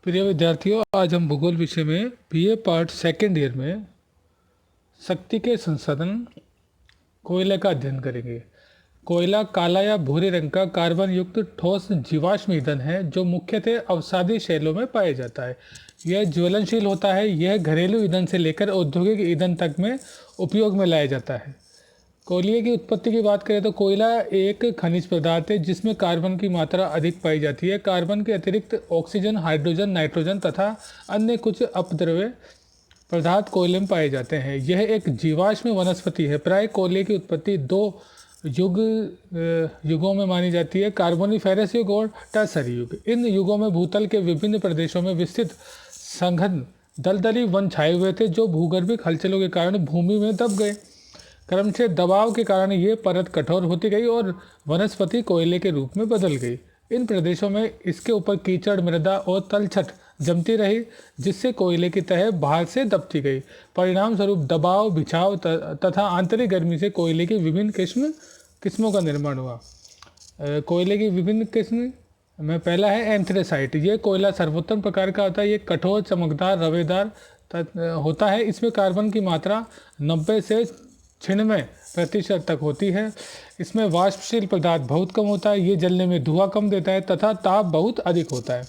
प्रिय विद्यार्थियों, आज हम भूगोल विषय में बीए पार्ट सेकेंड ईयर में शक्ति के संसाधन कोयले का अध्ययन करेंगे। कोयला काला या भूरे रंग का कार्बन युक्त ठोस जीवाश्म ईंधन है जो मुख्यतः अवसादी शैलों में पाया जाता है। यह ज्वलनशील होता है। यह घरेलू ईंधन से लेकर औद्योगिक ईंधन तक में उपयोग में लाया जाता है। कोयले की उत्पत्ति की बात करें तो कोयला एक खनिज पदार्थ है जिसमें कार्बन की मात्रा अधिक पाई जाती है। कार्बन के अतिरिक्त ऑक्सीजन, हाइड्रोजन, नाइट्रोजन तथा अन्य कुछ अपद्रव्य पदार्थ कोयले में पाए जाते हैं। यह एक जीवाश्म वनस्पति है। प्राय कोयले की उत्पत्ति दो युगों में मानी जाती है, कार्बोनिफेरस युग और टर्सरी युग। इन युगों में भूतल के विभिन्न प्रदेशों में विस्तृत संघन दलदली वन छाए हुए थे जो भूगर्भिक हलचलों के कारण भूमि में दब गए। क्रमशः दबाव के कारण ये परत कठोर होती गई और वनस्पति कोयले के रूप में बदल गई। इन प्रदेशों में इसके ऊपर कीचड़, मृदा और तलछट जमती रही जिससे कोयले की तह बाहर से दबती गई। परिणाम स्वरूप दबाव, बिछाव तथा आंतरिक गर्मी से कोयले की विभिन्न किस्मों का निर्माण हुआ। कोयले की विभिन्न किस्म में पहला है एंथ्रेसाइट। ये कोयला सर्वोत्तम प्रकार का होता है। ये कठोर, चमकदार, रवेदार होता है। इसमें कार्बन की मात्रा 90 से 96% तक होती है। इसमें वाष्पशील पदार्थ बहुत कम होता है। ये जलने में धुआं कम देता है तथा ताप बहुत अधिक होता है।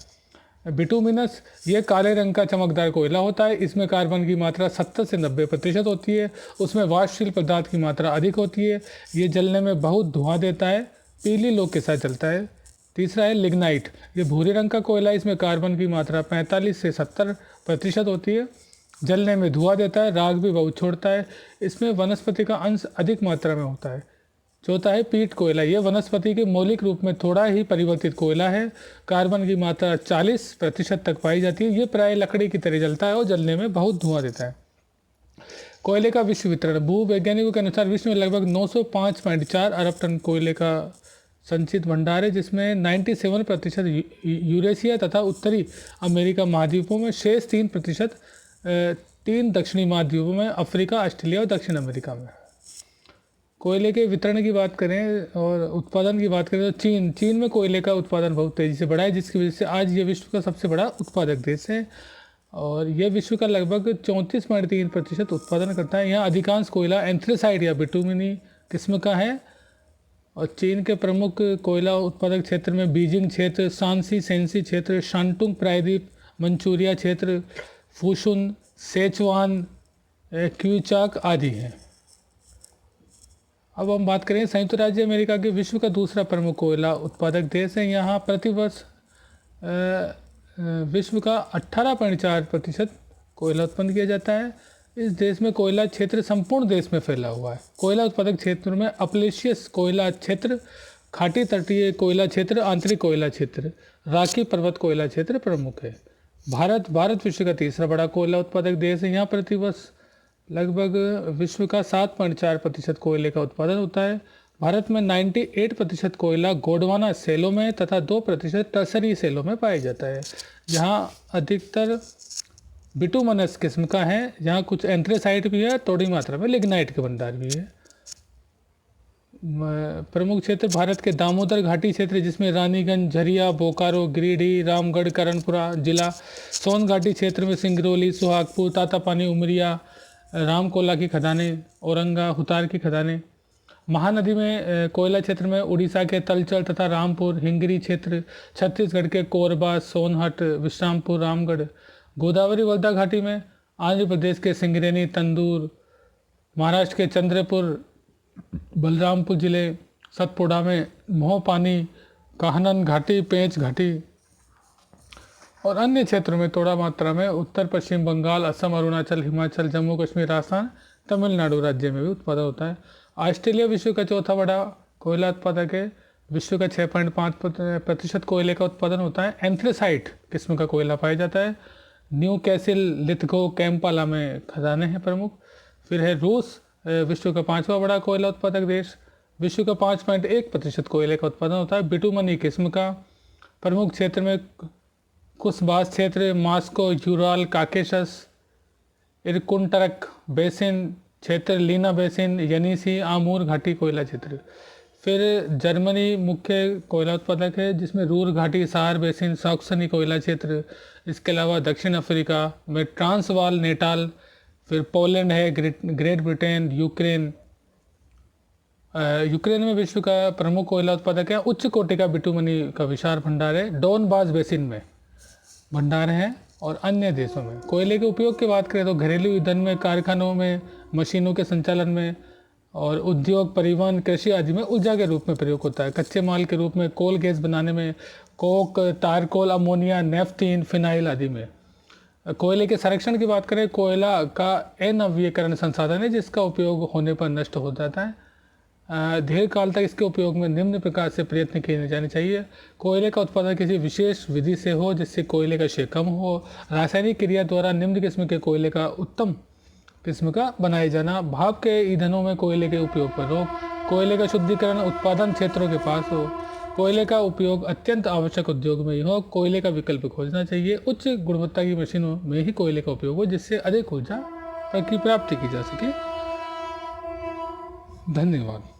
बिटुमिनस ये काले रंग का चमकदार कोयला होता है। इसमें कार्बन की मात्रा 70 से 90% होती है। उसमें वाष्पशील पदार्थ की मात्रा अधिक होती है। ये जलने में बहुत धुआं देता है, पीली लौ के साथ जलता है। तीसरा है लिग्नाइट। ये भूरे रंग का कोयला, इसमें कार्बन की मात्रा 45 से 70% होती है। जलने में धुआं देता है, राख भी बहुत छोड़ता है। इसमें वनस्पति का अंश अधिक मात्रा में होता है। चौथा है पीट कोयला। यह वनस्पति के मौलिक रूप में थोड़ा ही परिवर्तित कोयला है। कार्बन की मात्रा 40% तक पाई जाती है। ये प्राय लकड़ी की तरह जलता है और जलने में बहुत धुआं देता है। कोयले का विश्व वितरण। भूवैज्ञानिकों के अनुसार विश्व में लगभग 905.4 अरब टन कोयले का संचित भंडार है, जिसमें 97% यूरेशिया तथा उत्तरी अमेरिका महाद्वीपों में, शेष 3% 3 दक्षिणी महाद्वीपों में, अफ्रीका, ऑस्ट्रेलिया और दक्षिण अमेरिका में। कोयले के वितरण की बात करें और उत्पादन की बात करें तो चीन में कोयले का उत्पादन बहुत तेज़ी से बढ़ा है, जिसकी वजह से आज ये विश्व का सबसे बड़ा उत्पादक देश है और यह विश्व का लगभग 34.3% उत्पादन करता है। यहाँ अधिकांश कोयला एंथ्रेसाइट या बिटुमिनी किस्म का है। और चीन के प्रमुख कोयला उत्पादक क्षेत्र में बीजिंग क्षेत्र, शांसी सेंसी क्षेत्र, शांटुंग प्रायद्वीप, मंचूरिया क्षेत्र, फूशुन, सेचुआन, क्यूचाक आदि हैं। अब हम बात करें संयुक्त राज्य अमेरिका के विश्व का दूसरा प्रमुख कोयला उत्पादक देश है। यहाँ प्रतिवर्ष विश्व का 18.4% कोयला उत्पन्न किया जाता है। इस देश में कोयला क्षेत्र संपूर्ण देश में फैला हुआ है। कोयला उत्पादक क्षेत्र में अपलेशियस कोयला क्षेत्र, खाटी तटीय कोयला क्षेत्र, आंतरिक कोयला क्षेत्र, राखी पर्वत कोयला क्षेत्र प्रमुख है। भारत विश्व का तीसरा बड़ा कोयला उत्पादक देश है। यहाँ प्रतिवर्ष लगभग विश्व का 7.4% कोयले का उत्पादन होता है। भारत में 98% कोयला गोंडवाना सेलों में तथा 2% टर्सरी सेलों में पाया जाता है, जहाँ अधिकतर बिटुमनस किस्म का है। यहाँ कुछ एंथ्रेसाइट भी है, थोड़ी मात्रा में लिग्नाइट के भंडार भी है। प्रमुख क्षेत्र भारत के दामोदर घाटी क्षेत्र, जिसमें रानीगंज, झरिया, बोकारो, गिरिडीह, रामगढ़, करणपुरा जिला, सोन घाटी क्षेत्र में सिंगरौली, सुहागपुर, तातापानी, उमरिया, रामकोला की खदानें, औरंगा, हुतार की खदानें। महानदी में कोयला क्षेत्र में उड़ीसा के तलचर तथा रामपुर, हिंगरी क्षेत्र, छत्तीसगढ़ के कोरबा, सोनहट, विश्रामपुर, रामगढ़। गोदावरी वर्धा घाटी में आंध्र प्रदेश के सिंगरेनी, तंदूर, महाराष्ट्र के चंद्रपुर, बलरामपुर जिले, सतपुड़ा में मोहपानी, काहनन घाटी, पेंच घाटी और अन्य क्षेत्रों में थोड़ा मात्रा में उत्तर पश्चिम बंगाल, असम, अरुणाचल, हिमाचल, जम्मू कश्मीर, राजस्थान, तमिलनाडु राज्य में भी उत्पादन होता है। ऑस्ट्रेलिया विश्व का चौथा बड़ा कोयला उत्पादक है। विश्व का 6.5% कोयले का उत्पादन होता है। एंथ्रेसाइट किस्म का कोयला पाया जाता है। न्यू कैसिल, लिथगो, कैंपाला में खदानें हैं प्रमुख। फिर है रूस, विश्व का 5वां बड़ा कोयला उत्पादक देश। विश्व का 5.1% कोयले का उत्पादन होता है। बिटुमनी किस्म का। प्रमुख क्षेत्र में कुसबास क्षेत्र, मास्को, यूराल, काकेशस, इरकुंटरक बेसिन क्षेत्र, लीना बेसिन, यनीसी, आमूर घाटी कोयला क्षेत्र। फिर जर्मनी मुख्य कोयला उत्पादक है, जिसमें रूर घाटी, सार बेसिन, सॉक्सनी कोयला क्षेत्र। इसके अलावा दक्षिण अफ्रीका में ट्रांसवाल, नेटाल। फिर पोलैंड है, ग्रेट ब्रिटेन, यूक्रेन। यूक्रेन में विश्व का प्रमुख कोयला उत्पादक है। उच्च कोटि का बिटुमनी का विशाल भंडार है। डोनबास बेसिन में भंडार हैं। और अन्य देशों में कोयले के उपयोग की बात करें तो घरेलू ईंधन में, कारखानों में, मशीनों के संचालन में और उद्योग, परिवहन, कृषि आदि में ऊर्जा के रूप में प्रयोग होता है। कच्चे माल के रूप में कोल गैस बनाने में, कोक, टारकोल, अमोनिया, नेफ्थीन, फिनाइल आदि में। कोयले के संरक्षण की बात करें, कोयला का अनवीनीकरण संसाधन है जिसका उपयोग होने पर नष्ट हो जाता है। दीर्घ काल तक इसके उपयोग में निम्न प्रकार से प्रयत्न किए जाने चाहिए। कोयले का उत्पादन किसी विशेष विधि से हो जिससे कोयले का क्षय कम हो। रासायनिक क्रिया द्वारा निम्न किस्म के कोयले का उत्तम किस्म का बनाया जाना। भाप के ईंधनों में कोयले के उपयोग पर रोक। कोयले का शुद्धिकरण उत्पादन क्षेत्रों के पास हो। कोयले का उपयोग अत्यंत आवश्यक उद्योग में ही हो। कोयले का विकल्प खोजना चाहिए। उच्च गुणवत्ता की मशीनों में ही कोयले का उपयोग हो जिससे अधिक ऊर्जा की प्राप्ति की जा सके। धन्यवाद।